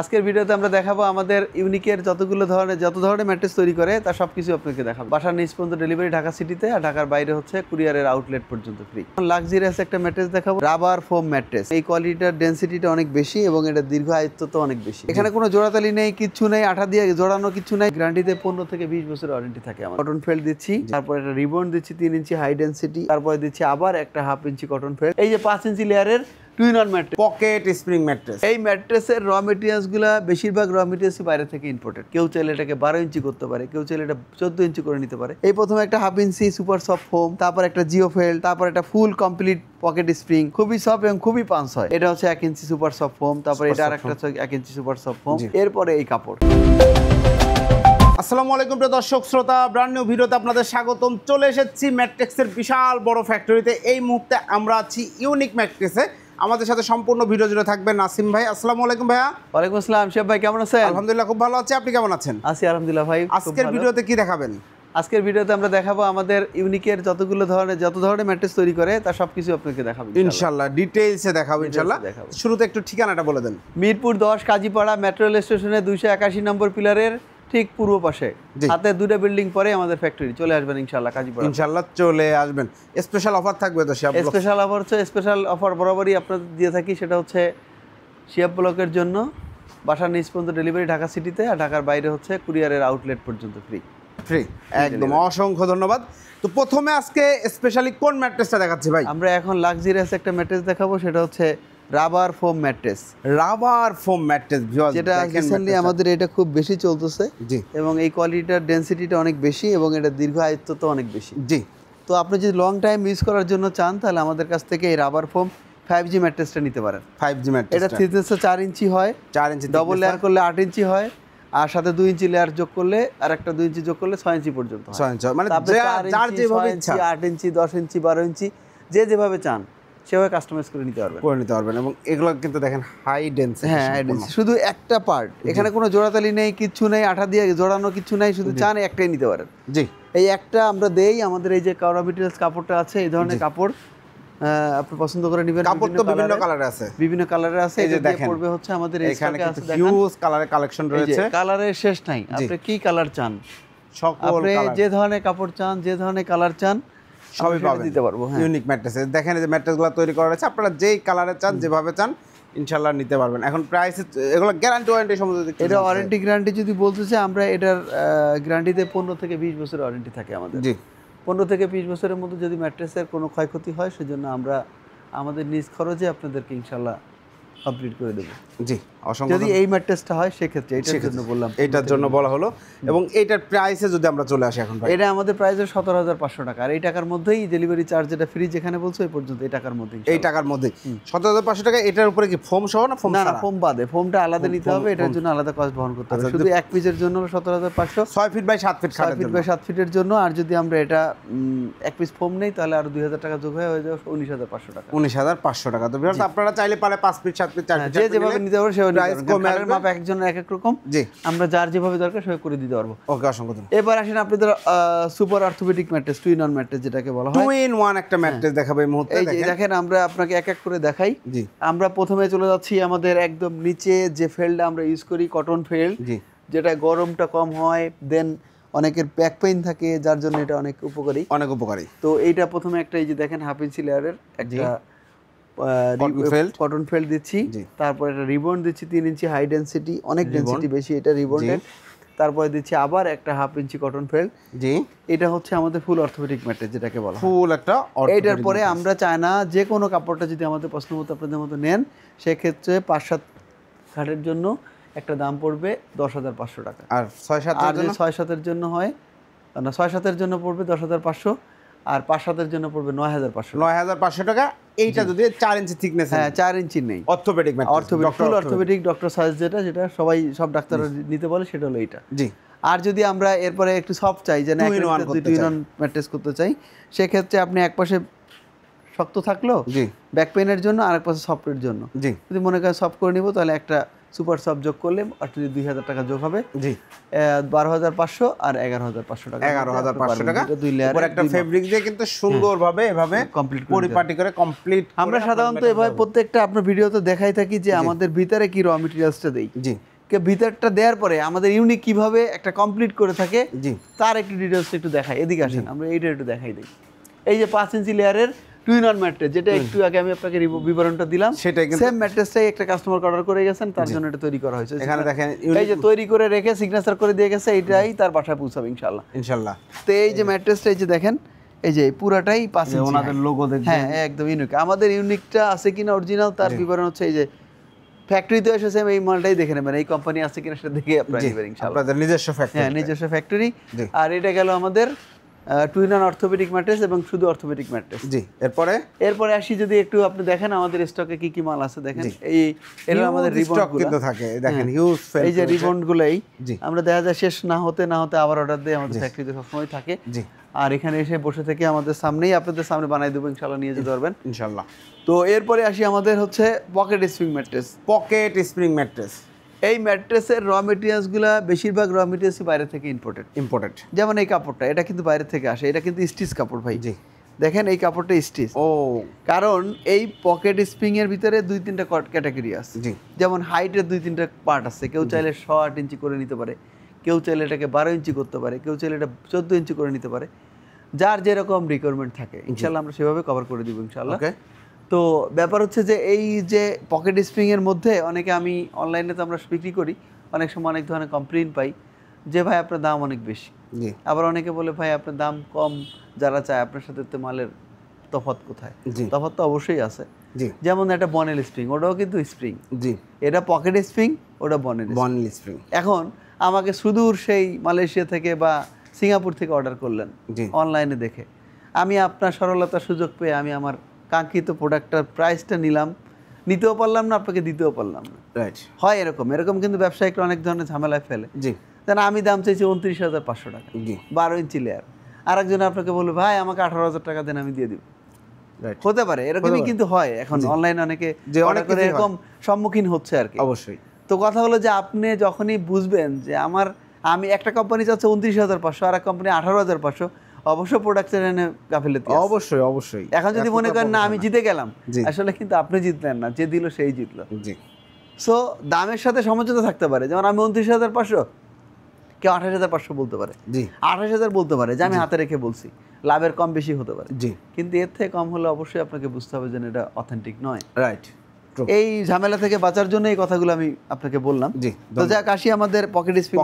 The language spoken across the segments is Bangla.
আজকের ভিডিওতে আমরা দেখাবো আমাদের ইউনিকের যত ধরনের ম্যাট্রেস তৈরি করে তার সবকিছু আপনাকে দেখাবো। বাসার নিচ পর্যন্ত ডেলিভারি ঢাকা সিটিতে, আর ঢাকার বাইরে হচ্ছে কুরিয়ারের আউটলেট পর্যন্ত ফ্রি। লাক্সারিয়াস একটা ম্যাট্রেস দেখাবো, রাবার ফোম ম্যাট্রেস। এই কোয়ালিটিটার ডেনসিটিটা অনেক বেশি এবং এটা দীর্ঘ আয়ত্ত তো অনেক বেশি। এখানে কোনো জোড়াতালি নেই, কিচ্ছু নেই, আঠা দিয়ে জোড়ানো কিছু নেই। গ্যারান্টিতে 15 থেকে 20 বছরের ওয়ারেন্টি থাকে। আমার কটন ফেল্ট দিচ্ছি, তারপর একটা রিবন দিচ্ছি 3 ইঞ্চি হাই ডেনসিটি, তারপরে দিচ্ছি আবার একটা 1/2 ইঞ্চি কটন ফেল্ট। এই যে 5 ইঞ্চি লেয়ারের twin-on mattress, pocket spring mattress. এই ম্যাট্রেসের র মেটেরিয়ালসগুলো বেশিরভাগ র মেটেরিয়ালসই বাইরে থেকে ইম্পোর্টেড। কেউ চাইলে এটাকে 12 ইঞ্চি করতে পারে, কেউ চাইলে এটা 14 ইঞ্চি করে নিতে পারে। এই প্রথমে একটা 1/2 ইঞ্চি সুপার সফট ফোম, তারপর একটা জিও ফেল্ট, তারপর একটা ফুল কমপ্লিট পকেট স্প্রিং, খুবই সফট এবং খুবই পাঞ্চ হয়। এটা হচ্ছে 1 ইঞ্চি সুপার সফট ফোম, তারপর এটা আরেকটা হচ্ছে 1 ইঞ্চি সুপার সফট ফোম। এরপরে এই কাপড়। আসসালামু আলাইকুম প্রিয় দর্শক শ্রোতা, ব্র্যান্ড নিউ ভিডিওতে আপনাদের স্বাগতম। চলে এসেছি ম্যাট্রিক্সের বিশাল বড় ফ্যাক্টরিতে। এই মুহূর্তে আমরা আছি ইউনিক ম্যাট্রিক্সে। আমাদের সাথে সম্পূর্ণ ভিডিও জুড়ে থাকবে নাসিম ভাই। আসসালামু আলাইকুম ভাইয়া। ওয়ালাইকুম আসসালাম। শেফ ভাই কেমন আছেন? আলহামদুলিল্লাহ খুব ভালো আছি, আপনি কেমন আছেন? আছি আলহামদুলিল্লাহ ভাই। আজকের ভিডিওতে কি দেখাবেন? আজকের ভিডিওতে আমরা দেখাবো আমাদের ইউনিকের যত ধরনের ম্যাট্রেস তৈরি করে তার সবকিছু আপনাকে দেখাবো ইনশাআল্লাহ। ডিটেইলসে দেখাবো ইনশাআল্লাহ। শুরুতে একটু ঠিকানাটা বলে দেন। মিরপুর 10 কাজীপাড়া মেট্রো রেল স্টেশনে 281 নম্বর পিলারের ঠিক পূর্ব পাশে, হাতে 2টা বিল্ডিং পরে আমাদের ফ্যাক্টরি। চলে আসবেন ইনশাআল্লাহ কাজীপাড়া। ইনশাআল্লাহ চলে আসবেন। স্পেশাল অফার থাকবে তো? স্পেশাল অফার বরাবরই আপনাদের দিয়ে থাকি। সেটা হচ্ছে শিয়াব ব্লকের জন্য বাসার নিচ পর্যন্ত ডেলিভারি ঢাকা সিটিতে, আর ঢাকার বাইরে হচ্ছে কুরিয়ারের আউটলেট পর্যন্ত ফ্রি। একদম অসংখ্য ধন্যবাদ। তো প্রথমে আজকে স্পেশালি কোন ম্যাট্রেসটা দেখাচ্ছি ভাই? আমরা এখন লাক্সারিয়াস একটা ম্যাট্রেস দেখাবো, সেটা হচ্ছে rubber foam mattress. Rubber foam mattress যেটা রিসেন্টলি আমাদের এটা খুব বেশি চলতেছে জি, এবং এই কোয়ালিটিটার ডেনসিটিটা অনেক বেশি এবং এটা দীর্ঘ আয়ত্ত তো অনেক বেশি। জি। তো আপনি যদি লং টাইম ইউজ করার জন্য চান তাহলে আমাদের কাছ থেকে এই রাবার ফোম 5G ম্যাট্রেসটা নিতে পারেন। 5G ম্যাট্রেস, এটা থিকনেসটা 4 ইঞ্চি হয়, 4 ইঞ্চি ডবল লেয়ার করলে 8 ইঞ্চি হয়, আর সাথে 2 ইঞ্চি লেয়ার যোগ করলে আর একটা 2 ইঞ্চি যোগ করলে 6 ইঞ্চি পর্যন্ত হয়। 6 ইঞ্চি মানে যার যেভাবে ইচ্ছা, 8 ইঞ্চি, 10 ইঞ্চি, 12 ইঞ্চি, যে যেভাবে চান সেভাবে কাস্টমাইজ করে নিতে পারবেন। এবং এগুলো কিন্তু দেখেন হাই ডেনসিটি। হ্যাঁ, হাই ডেনসিটি। শুধু একটা পার্ট, এখানে কোনো জোড়াতালি নেই, কিচ্ছু নেই, আঠা দিয়ে জোড়ানো কিছু নেই, শুধু চান একটাই নিতে পারেন। জি, এই একটা আমরা দেই। আমাদের এই যে কাউরা মেটেরিয়ালস কাপড়টা আছে, এই ধরনের কাপড় আপনি পছন্দ করে নেবেন। কাপড় তো বিভিন্ন কালারে আছে, এই যে দেখেন পড়বে হচ্ছে আমাদের এখানে কিন্তু হিউজ কালারের কালেকশন রয়েছে। কালারের শেষ নাই। আপনি কি কালার চান, আপনি যে ধরনের কাপড় চান, যে ধরনের কালার চান সবই পাবেন, দিতে পারবো। ইউনিক ম্যাট্রেসে দেখেন এই যে ম্যাট্রেসগুলো তৈরি করা রয়েছে, আপনারা যেই কালারে চান, যেভাবে চান ইনশাআল্লাহ নিতে পারবেন। এখন প্রাইস এগুলো গ্যারান্টি ওয়ারেন্টি সম্বন্ধে এটা ওয়ারেন্টি গ্যারান্টি যদি বলতে চাই, আমরা এটার গ্যারান্টিতে 15 থেকে 20 বছরের ওয়ারেন্টি থাকে আমাদের। জি, 15 থেকে 20 বছরের মধ্যে যদি ম্যাট্রেসের কোনো ক্ষয়ক্ষতি হয় সেজন্য আমরা আমাদের নিজ খরচে আপনাদেরকে ইনশাআল্লাহ কমপ্লিট করে দেবো। জি, অসংখ্য। যদি এই ম্যাট্রেসটা হয় সেক্ষেত্রে এটার জন্য বললাম, এটার জন্য বলা হলো। এবং এইটার প্রাইসে যদি আমরা চলে আসি এখন ভাই, এটা আমাদের প্রাইস 17,500 টাকা। আর এই টাকার মধ্যেই ডেলিভারি চার্জ যেটা ফ্রি যেখানে বলছো এই পর্যন্ত এই টাকার মধ্যেই, এই টাকার মধ্যেই 17,500 টাকা। এটার উপরে কি ফোম সহ না ফোম ছাড়া? না, ফোম বাদে। ফোমটা আলাদা নিতে হবে, এটার জন্য আলাদা কস্ট বহন করতে হবে। শুধু এক পিসের জন্য 17,500, 6 feet by 7 feet, 6 feet by 7 ফিটের জন্য। আর যদি আমরা এটা এক পিস ফোম নেই তাহলে আরো 2,000 টাকা যোগ হয়ে যাবে 19,500 টাকা। 19,500 টাকা। তো ভিউয়ার্স আপনারা চাইলে পারে 5 ফিট 7 ফিট 4 ফিট যে যেভাবে নিতে পারবে সেভাবে প্রাইস কমে আসবে। মাপ একজনের এক এক রকম। জি, আমরা যার যেভাবে দরকার সেভাবে করে দিতে পারবো। ওকে, অসংখ্য ধন্যবাদ। এবার আসেন আপনাদের super orthopaedic mattress, twin-on mattress যেটাকে বলা হয়। 2-in-1 একটা ম্যাট্রেস দেখাবো এই মুহূর্তে। এই যে দেখেন, আমরা আপনাকে এক এক করে দেখাই। জি, আমরা প্রথমে চলে যাচ্ছি আমাদের একদম নিচে যে ফেল্ড আমরা ইউজ করি, কটন ফেল্ড। জি, যেটা গরমটা কম হয়, দেন অনেকের ব্যাক পেইন থাকে, যার জন্য এটা অনেক উপকারী। তো এইটা প্রথমে একটা এই যে দেখেন 1/2 ইঞ্চি লেয়ারের একটা কটন ফেল্ড দিচ্ছি, তারপর একটা রিবন দিচ্ছি 3 ইঞ্চি হাই ডেনসিটি, অনেক ডেনসিটি বেশি এটা রিবনের। তারপরে দিচ্ছি আবার একটা 1/2 ইঞ্চি কটন ফেল্ড। জি, এটা হচ্ছে আমাদের ফুল অর্থোপেডিক ম্যাট্রেস যেটাকে বলা হয়। ফুল একটা এটার পরে আমরা চাই না যে কোনো কাপড়টা যদি আমাদের পছন্দ মতো আপনাদের মতো নেন, সেক্ষেত্রে 5-7 খাটের জন্য একটা দাম পড়বে 10,500 টাকা। আর 6-7-এর জন্য হয় না, 6-7-এর জন্য পড়বে 10,500, আর 5-7-এর জন্য পড়বে 9,500 টাকা। এইটা যদি 4 ইঞ্চি থিকনেস, হ্যাঁ 4 ইঞ্চি নেই, অর্থোপেডিক ম্যাট্রেস, ফুল অর্থোপেডিক ডক্টর সাইজ যেটা সব ডাক্তাররা নিতে বলে, সেটা হলো এইটা। জি, আর যদি আমরা এরপরে একটু সফট চাই, যে না টুইন-অন ম্যাট্রেস করতে চাই, সেক্ষেত্রে আপনি এক পাশে শক্ত থাকলো ব্যাক পেইনের জন্য, আর এক পাশে সফটের জন্য। যদি মনে করেন সফট করে নিব তাহলে একটা সুপার সফট যোগ করলে অটোমেটিক 2000 টাকা যোগ হবে। জি 12500 আর 11500 টাকা, 11500 টাকা। দুই লেয়ার উপরে একটা ফেব্রিক দিয়ে কিন্তু সুন্দরভাবে এভাবে কমপ্লিট পরিপাটি করে কমপ্লিট। আমরা সাধারণত এভাবে প্রত্যেকটা আপনার ভিডিওতে দেখাই থাকি যে আমাদের ভিতরে কি র মেটেরিয়ালসটা দেই, জি কে ভিতরটা দেওয়ার পরে আমাদের ইউনিক কিভাবে একটা কমপ্লিট করে থাকে জি তার একটু ডিটেইলস একটু দেখাই। এদিকে আসেন, আমরা এইটা একটু দেখাই দিই। এই যে 5 ইঞ্চি লেয়ারের টুইন অন ম্যাট্রেস, যেটা একটু আগে আমি আপনাকে বিবরণটা দিলাম, সেটাই কিন্তু সেম ম্যাট্রেসটাই একটা কাস্টমার অর্ডার করে গেছেন, তার জন্য এটা তৈরি করা হয়েছে। এখানে দেখেন এই যে তৈরি করে রেখে সিগনেচার করে দিয়ে গেছে, এইটাই তার বাসায় পৌঁছাবে ইনশাআল্লাহ। ইনশাআল্লাহ। তো এই যে ম্যাট্রেসটা এই যে দেখেন, এই যে পুরাটাই 5 ইঞ্চি, ওনাদের লোগো দেখবেন, হ্যাঁ একদম ইউনিক। আমাদের ইউনিকটা আছে কিনা অরিজিনাল তার বিবরণ হচ্ছে এই যে ফ্যাক্টরিতে এসেছে, এই মালটাই দেখে নেবেন, এই কোম্পানি আছে কিনা সেটা দেখে আপনারা নেবেন ইনশাআল্লাহ। আপনাদের নিজস্ব ফ্যাক্টরি, হ্যাঁ নিজস্ব ফ্যাক্টরি। জি। আর এটা গেল আমাদের টুইন অন অর্থোপেডিক ম্যাট্রেস এবং শুধু অর্থোপেডিক ম্যাট্রেস। জি এরপরে আসি যদি একটু আপনি দেখেন আমাদের স্টকে কি কি মাল আছে দেখেন। এই এর আমাদের রিবন কিন্তু থাকে, দেখেন হিউজ, এই যে রিবন গুলাই জি আমরা দেখা যায় শেষ না হতে আবার অর্ডার দিয়ে আমাদের ফ্যাক্টরিতে সবসময় থাকে। জি আর এখানে এসে বসে থেকে আমাদের সামনেই আপনাদের সামনে বানাই দেবো ইনশাআল্লাহ, নিয়ে যেতে পারবেন ইনশাআল্লাহ। তো এরপরে আসি আমাদের হচ্ছে pocket spring mattress. Pocket spring mattress, এই ম্যাট্রেসের র মেটেরিয়ালসগুলো বেশিরভাগ র মেটেরিয়ালসই বাইরে থেকে ইম্পোর্টেড। যেমন এই কাপড়টা, এটা কিন্তু বাইরে থেকে আসে, এটা কিন্তু স্টিচ কাপড় ভাই। জি দেখেন এই কাপড়টা স্টিচ। ও কারণ এই পকেট স্প্রিং এর ভিতরে 2-3টা ক্যাটাগরি আছে। জি যেমন হাইটের 2-3টা পার্ট আছে, কেউ চাইলে 8 ইঞ্চি করে নিতে পারে, কেউ চাইলে এটাকে 12 ইঞ্চি করতে পারে, কেউ চাইলে এটা 14 ইঞ্চি করে নিতে পারে, যার যেরকম রিকোয়ারমেন্ট থাকে ইনশাআল্লাহ আমরা সেভাবে কভার করে দিব ইনশাআল্লাহ। তো ব্যাপার হচ্ছে যে এই যে পকেট স্প্রিং এর মধ্যে অনেকে, আমি অনলাইনে তো আমরা বিক্রি করি, অনেক সময় অনেক ধরনের কমপ্লেইন পাই যে ভাই আপনার দাম অনেক বেশি। জি আবার অনেকে বলে ভাই আপনার দাম কম, যারা চায় আপনার সাথে তো মালের তফাৎ কোথায়? জি তফাৎ তো অবশ্যই আছে। জি যেমন একটা বনেল স্প্রিং, ওটাও কিন্তু স্প্রিং, জি এটা পকেট স্প্রিং, ওটা বনেল স্প্রিং। এখন আমাকে সুদূর সেই মালয়েশিয়া থেকে বা সিঙ্গাপুর থেকে অর্ডার করলেন জি অনলাইনে দেখে, আমি আপনার সরলতার সুযোগ পেয়ে আমি আমার কাঙ্ক্ষিত প্রোডাক্টটার প্রাইসটা নিতেও পারলাম না, আপনাকে দিতেও পারলাম না। রাইট, হয় এরকম কিন্তু ব্যবসায়িকরা অনেক ধরনের ঝামেলায় ফেলে। জি দেন আমি দাম চাইছি 29,500 টাকা, জি 12 ইঞ্চি লেয়ার। আরেকজন আপনাকে বলবে ভাই আমাকে 18,000 টাকা দেন, আমি দিয়ে দিব। রাইট, হতে পারে, এরকমই কিন্তু হয় এখন অনলাইনে অনেকে অনেক করে এরকম সম্মুখীন হচ্ছে আর কি। অবশ্যই। তো কথা হলো যে আপনি যখনই বুঝবেন যে আমি একটা কোম্পানি চাচ্ছে 29,500 আর এক কোম্পানি 18,500, অবশ্য প্রোডাক্টের এনে গাফিলতি আছে। অবশ্যই অবশ্যই। এখন যদি মনে করেন না আমি জিতে গেলাম, জি। আসলে কিন্তু আপনি জিতলেন না, যে দিল সেই জিতলো। জি সো দামের সাথে সমঝোতা থাকতে পারে, যেমন আমি 29,500, কেউ 28,500 বলতে পারে, জি 28,000 বলতে পারে, যে আমি হাতে রেখে বলছি, লাভের কম বেশি হতে পারে। জি কিন্তু এর থেকে কম হলে অবশ্যই আপনাকে বুঝতে হবে যে এটা অথেন্টিক নয়। রাইট, এই ঝামেলা থেকে বাঁচার জন্য এই কথাগুলো আমি আপনাকে বললাম। জি তো যাক আসি আমাদের পকেট স্প্রিং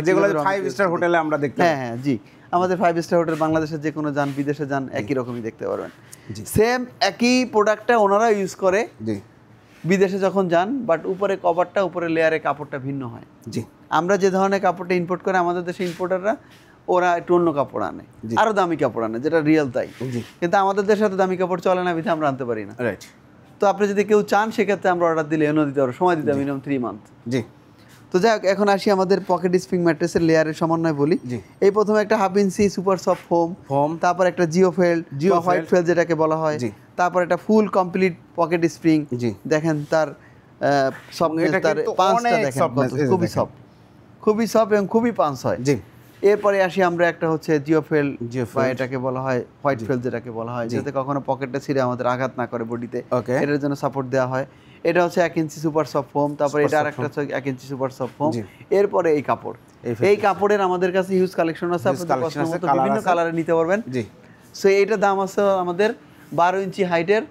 যেগুলো 5 স্টার হোটেলে আমরা দেখতে পাই। হ্যাঁ জি, আমাদের 5 স্টার হোটেল বাংলাদেশের যে কোনো যান, বিদেশে যান, একই রকমই দেখতে পারবেন। জি সেম একই প্রোডাক্টটা ওনারা ইউজ করে জি বিদেশে যখন যান, বাট উপরে কভারটা, উপরে লেয়ারে কাপড়টা ভিন্ন হয়। জি আমরা যে ধরনের কাপড়টা ইম্পোর্ট করে আমাদের দেশে ইম্পোর্টাররা, ওরা একটু অন্য কাপড় আনে, আরো দামি কাপড় আনে, যেটা রিয়েল তাই। জি কিন্তু আমাদের দেশে তো দামি কাপড় চলে না, বিধে আমরা আনতে পারি না। রাইট। তো আপনি যদি কেউ চান সেক্ষেত্রে আমরা অর্ডার দিলে এনে দিতে পারবো, সময় দিতে মিনিমাম 3 মান্থ। জি তো যাই হোক, এখন আসি আমাদের পকেট স্প্রিং ম্যাট্রেসের লেয়ারের সমন্বয় বলি। জি এই প্রথমে একটা 1/2 ইঞ্চি সুপার সফট ফোম, তারপর একটা জিও ফেল্ড, হোয়াইট ফেল্ড যেটাকে বলা হয়, জি। তারপর একটা ফুল কমপ্লিট পকেট স্প্রিং। জি দেখেন তার সফটনেস, তার পাঞ্চটা দেখেন খুবই সফট এবং খুবই পাঞ্চ হয়। জি এরপরে আসি আমরা একটা হচ্ছে জিও ফেল্ড, বা এটাকে বলা হয় হোয়াইট ফেল্ড যেটাকে বলা হয়, যাতে কখনো পকেটটা ছিঁড়ে আমাদের আঘাত না করে বডিতে, এটার জন্য সাপোর্ট দেওয়া হয়। এটা হচ্ছে 1 ইঞ্চি সুপার সফট ফোম, তারপরে এটা আরেকটা হচ্ছে 1 ইঞ্চি সুপার সফট ফোম। এরপরে এই কাপড়, এই কাপড়ের আমাদের কাছে হিউজ কালেকশন আছে, আপনাদের পছন্দ মতো বিভিন্ন কালারে নিতে পারবেন। জি সো এইটার দাম আছে আমাদের 12 ইঞ্চি হাইটের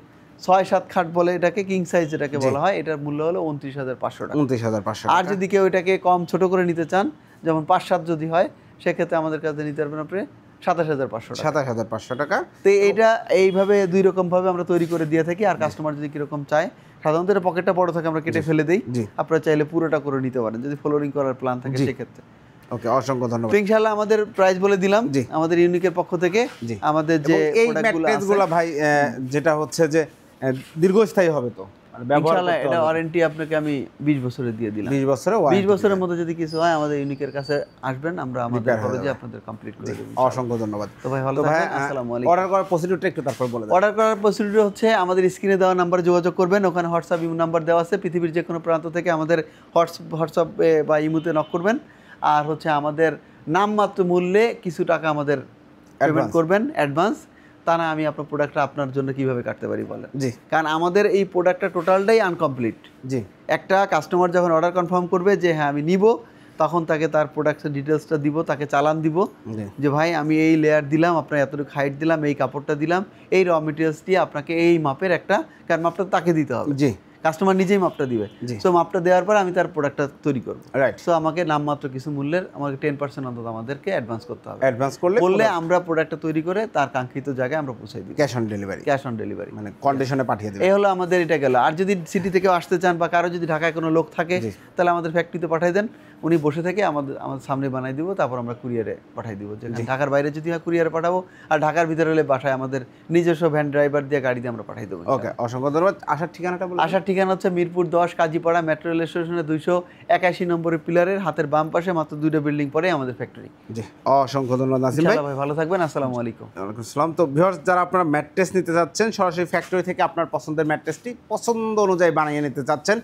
6-7 খাট বলে এটাকে, কিং সাইজ যেটাকে বলা হয়, এটার মূল্য হলো 29,500 টাকা। 29,500। আর যদি কেউ এটাকে কম ছোট করে নিতে চান, যেমন 5-7 যদি হয়, সেক্ষেত্রে আমাদের কাছে নিতে পারবেন আপনি 27,500 টাকা। 27,500 টাকা। তো এইটা এইভাবে 2 রকম ভাবে আমরা তৈরি করে দিয়ে থাকি। আর কাস্টমার যদি কিরকম চায়, সাধারণত এটা পকেটটা বড় থাকে, আমরা কেটে ফেলে দিই, আপনারা চাইলে পুরোটা করে নিতে পারেন যদি ফ্লোরিং করার প্ল্যান থাকে সেক্ষেত্রে। ওকে, অসংখ্য ধন্যবাদ। তো ইনশাআল্লাহ আমাদের প্রাইস বলে দিলাম আমাদের ইউনিকের পক্ষ থেকে। আমাদের যে এই ম্যাট্রেসগুলো ভাই যেটা হচ্ছে যে দীর্ঘস্থায়ী হবে তো মানে ব্যবহার ইনশাআল্লাহ করতে এটা হবে। ওয়ারেন্টি আপনাকে আমি 20 বছরের দিয়ে দিলাম। 20 বছরের 20 warranty বছরের দিবেন। মধ্যে যদি কিছু হয় আমাদের ইউনিকের কাছে আসবেন, আমরা আমাদের Repair হয়ে খরচে যাবে। আপনাদের কমপ্লিট করে দেব। অসংখ্য ধন্যবাদ। তো ভাই ভালো তো ভাই থাকবেন, আসসালামু আলাইকুম। অর্ডার করার প্রসিডিউরটা একটু তারপর বলে দেন। অর্ডার করার প্রসিডিউর হচ্ছে আমাদের স্ক্রিনে দেওয়া নাম্বারে যোগাযোগ করবেন, ওখানে হোয়াটসঅ্যাপ ইমো নাম্বার দেওয়া আছে, পৃথিবীর যে কোনো প্রান্ত থেকে আমাদের হোয়াটসঅ্যাপে বা ইমোতে নক করবেন। আর হচ্ছে আমাদের নামমাত্র মূল্যে কিছু টাকা আমাদের পেমেন্ট Advance। করবেন অ্যাডভান্স, তা না আমি আপনার প্রোডাক্টটা আপনার জন্য কিভাবে কাটতে পারি বলেন। জি কারণ আমাদের এই প্রোডাক্টটা টোটালটাই আনকমপ্লিট। জি একটা কাস্টমার যখন অর্ডার কনফার্ম করবে যে হ্যাঁ আমি নিব, তখন তাকে তার প্রোডাক্টের ডিটেলসটা দিব, তাকে চালান দিব জি যে ভাই আমি এই লেয়ার দিলাম, আপনার এতটুকু হাইট দিলাম, এই কাপড়টা দিলাম, এই র মেটেরিয়ালস দিয়ে আপনাকে এই মাপের একটা, কারণ মাপটা তাকে দিতে হবে, জি কাস্টমার নিজেই মাপটা দিবে। জি। সো মাপটা দেওয়ার পর আমি তার প্রোডাক্টটা তৈরি করবো। রাইট। সো আমাকে নামমাত্র কিছু মূল্যের আমাকে 10% অন্তত আমাদেরকে অ্যাডভান্স করতে হবে। অ্যাডভান্স করলে করলে আমরা প্রোডাক্টটা তৈরি করে তার কাঙ্ক্ষিত জায়গায় আমরা পৌঁছে দিই, cash on delivery, cash on delivery. মানে কন্ডিশনে পাঠিয়ে দেবেন। এই হলো আমাদের এটা গেল। আর যদি সিটি থেকেও আসতে চান বা কারো যদি ঢাকায় কোনো লোক থাকে জি। তাহলে আমাদের ফ্যাক্টরিতে পাঠিয়ে দেন, উনি বসে থেকে আমাদের সামনে বানাই দিব, তারপর আমরা কুরিয়ারে পাঠিয়ে দিব। যে ঢাকার বাইরে যদি হয় কুরিয়ারে পাঠাবো, আর ঢাকার ভিতরে হলে বাসায় আমাদের নিজস্ব ভ্যান ড্রাইভার দিয়ে গাড়ি দিয়ে আমরা পাঠিয়ে দেবো। ওকে, অসংখ্য ধন্যবাদ। আসার ঠিকানাটা বলুন। আসার ঠিকানা হচ্ছে মিরপুর 10 কাজীপাড়া মেট্রো রেল স্টেশনের 281 নম্বরের পিলারের হাতের বাম পাশে, মাত্র 2টা বিল্ডিং পরে আমাদের ফ্যাক্টরি। জি, অসংখ্য ধন্যবাদ নাসিম ভাই। ভাই ভালো থাকবেন, আসসালামু আলাইকুম। ওয়ালাইকুম আসসালাম। তো ভিউয়ার্স, যারা আপনারা ম্যাট্রেস নিতে যাচ্ছেন, সরাসরি ফ্যাক্টরি থেকে আপনার পছন্দের ম্যাট্রেসটি পছন্দ অনুযায়ী বানিয়ে নিতে চাচ্ছেন,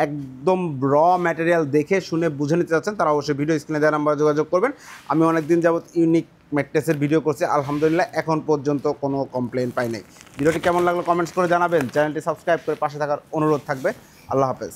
একদম র ম্যাটেরিয়াল দেখে শুনে বুঝে নিতে চাচ্ছেন, তারা অবশ্যই ভিডিও স্ক্রিনে দেওয়া নাম্বারে যোগাযোগ করবেন। আমি অনেকদিন যাবত ইউনিক ম্যাট্রেসের ভিডিও করছি, আলহামদুলিল্লাহ এখন পর্যন্ত কোনো কমপ্লেন পাই নাই। ভিডিওটি কেমন লাগলো কমেন্টস করে জানাবেন, চ্যানেলটি সাবস্ক্রাইব করে পাশে থাকার অনুরোধ থাকবে। আল্লাহ হাফেজ।